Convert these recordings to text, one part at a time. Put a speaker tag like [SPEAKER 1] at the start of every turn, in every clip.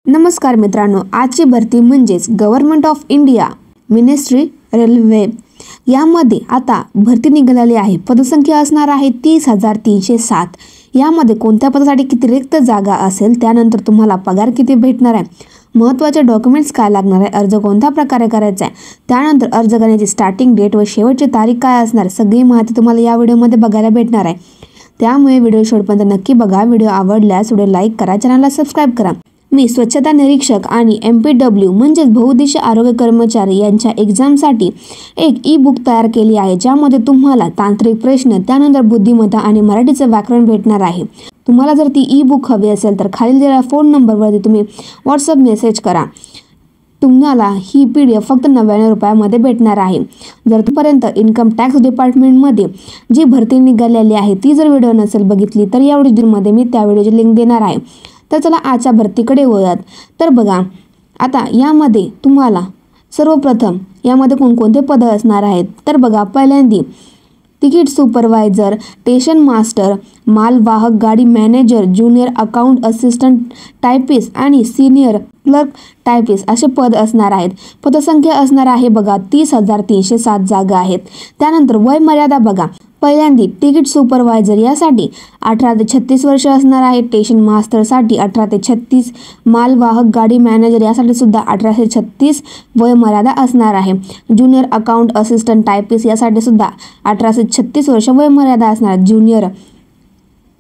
[SPEAKER 1] नमस्कार मित्रांनो, आजची भरती म्हणजेच government of India ministry railway यामध्ये आता भरती निघालेली आहे। पदसंख्या असणार आहे 30,307। यामध्ये कोणत्या पदासाठी किती रिक्त जागा असेल, त्यानंतर तुम्हाला पगार किती भेटणार आहे, महत्त्वाचे डॉक्युमेंट्स काय लागणार आहे, अर्ज कोणत्या प्रकारे करायचा आहे, त्यानंतर अर्ज करण्याची स्टार्टिंग डेट व शेवटची तारीख काय असणार, सगळी माहिती तुम्हाला या व्हिडिओमध्ये बघायला भेटणार आहे। त्यामुळे व्हिडिओ शेवटपर्यंत नक्की बघा। व्हिडिओ आवडल्यास व्हिडिओ लाईक करा, चॅनलला सबस्क्राइब करा। मी स्वच्छता निरीक्षक आणि MPW म्हणजेच बहुउद्देशीय आरोग्य कर्मचारी यांच्या एक्झामसाठी एक ई-बुक तयार केली आहे, ज्यामध्ये तुम्हाला तांत्रिक प्रश्न, त्यानंतर बुद्धिमत्ता आणि मराठीचे व्याकरण भेटणार आहे। तुम्हाला जर ती ई-बुक हवी असेल तर खाली दिलेल्या फोन नंबरवरती तुम्ही व्हॉट्सअप मेसेज करा। तुम्हाला ही PDF फक्त 99 रुपयामध्ये भेटणार आहे। जर तुमपर्यंत इन्कम टॅक्स डिपार्टमेंटमध्ये जी भरती निघालेली आहे ती जर व्हिडिओ नसेल बघितली तर या व्हिडिओमध्ये मी त्या व्हिडिओची लिंक देणार आहे। तर चला आजच्या भरतीकडे वळूयात। तर बघा, आता यामध्ये तुम्हाला सर्वप्रथम यामध्ये कोणकोणते पद असणार आहेत तर बघा, पहिल्यांदा तिकीट सुपरवायझर, स्टेशन मास्टर, मालवाहक गाडी manager, junior account assistant typist आणि सिनियर क्लर्क टायपिस्ट असे पद असणार आहेत। पदसंख्या असणार आहे बघा 30,307 जागा आहेत। त्यानंतर वय मर्यादा बघा, पहिल्यांदा तिकीट सुपरवायझर यासाठी 18 ते 36 वर्ष असणार आहे। स्टेशन मास्टरसाठी 18 ते 36, मालवाहक गाडी मॅनेजर यासाठी सुद्धा 18 ते 36 वय मर्यादा असणार आहे। ज्युनियर अकाउंट असिस्टंट टायपिस्ट यासाठी सुद्धा 18 ते 36 वर्ष वय मर्यादा असणार आहे। ज्युनियर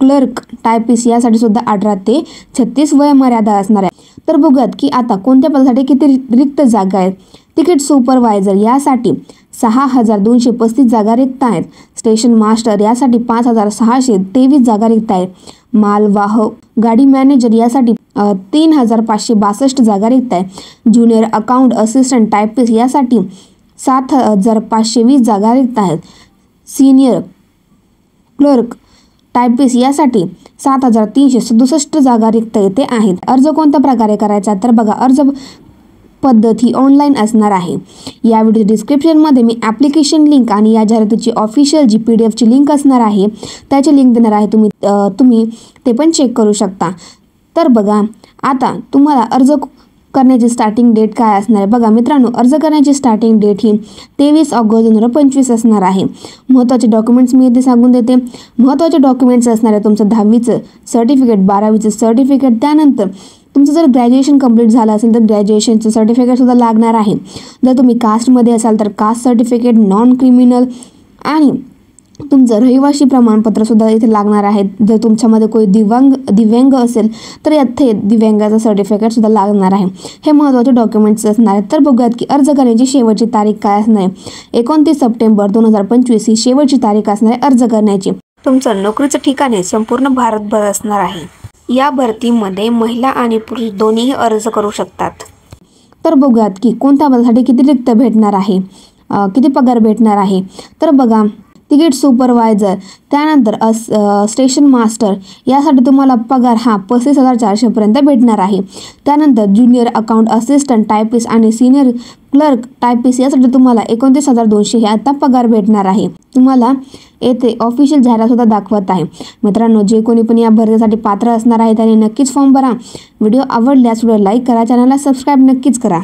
[SPEAKER 1] क्लर्क टायपिस्ट यासाठी सुद्धा 18 ते 36 वय मर्यादा असणार आहे। तर बघूयात की आता कोणत्या पदासाठी किती रिक्त जागा आहेत। तिकीट सुपरवायझर यासाठी 6,235 जागा रिक्त आहेत। स्टेशन मास्टर यासाठी 5,623 जागा रिक्त आहेत। मालवाहक गाडी मॅनेजर यासाठी 3,562 जागा रिक्त आहेत। ज्युनियर अकाउंट असिस्टंट टायपिस्ट यासाठी 7,520 जागा रिक्त आहेत। सिनियर क्लर्क टायपिस्ट यासाठी 7,367 जागा रिक्त येथे आहेत। अर्ज कोणत्या प्रकारे करायचा तर बघा, अर्ज पद्धती ऑनलाईन असणार आहे। या व्हिडिओ डिस्क्रिप्शनमध्ये मी ॲप्लिकेशन लिंक आणि या जाहिरातीची ऑफिशियल जी PDF ची लिंक असणार आहे त्याची लिंक देणार आहे, तुम्ही ते पण चेक करू शकता। तर बघा, आता तुम्हाला अर्ज करण्याची स्टार्टिंग डेट काय असणार आहे बघा मित्रांनो, अर्ज करण्याची स्टार्टिंग डेट ही 23 ऑगस्ट 2025 असणार आहे। महत्त्वाचे डॉक्युमेंट्स मी इथे सांगून देते। महत्त्वाचे डॉक्युमेंट्स असणार आहे तुमचं 10वीचं सर्टिफिकेट, 12वीचं सर्टिफिकेट, त्यानंतर तुमचं जर ग्रॅज्युएशन कंप्लीट झालं असेल तर ग्रॅज्युएशनचं सर्टिफिकेटसुद्धा लागणार आहे। जर तुम्ही कास्टमध्ये असाल तर कास्ट सर्टिफिकेट, नॉन क्रिमिनल आणि तुमचं रहिवासी प्रमाणपत्रसुद्धा इथे लागणार आहे। जर तुमच्यामध्ये कोणी दिव्यांग असेल तर याथे दिव्यांगाचं सर्टिफिकेटसुद्धा लागणार आहे। हे महत्त्वाचे डॉक्युमेंट्स असणार आहेत। तर बघूयात की अर्ज करण्याची शेवटची तारीख काय असणार आहे। 29 सप्टेंबर 2025 ही शेवटची तारीख असणार आहे अर्ज करण्याची। तुमचं नोकरीचं ठिकाण संपूर्ण भारतभर असणार आहे। या भरतीमध्ये महिला आणि पुरुष दोन्हीही अर्ज करू शकतात। तर बघूयात की कोणत्या पदासाठी किती रिक्त भेटणार आहे, किती पगार भेटणार आहे। तर बघा, तिकीट सुपरवायझर, त्यानंतर स्टेशन मास्टर यासाठी तुम्हाला पगार हा 35,400 पर्यंत भेटणार आहे। त्यानंतर ज्युनियर अकाउंट असिस्टंट टायपिस्ट आणि सिनियर क्लर्क टायपिस्ट यासाठी तुम्हाला 29,200 हे आता पगार भेटणार आहे। तुम्हाला येथे ऑफिशियल जाहिरातसुद्धा दाखवत आहे। मित्रांनो, जे कोणी पण या भरतीसाठी पात्र असणार आहे त्यांनी नक्कीच फॉर्म भरा। व्हिडिओ आवडल्यास व्हिडिओ लाईक करा, चॅनलला सबस्क्राईब नक्कीच करा।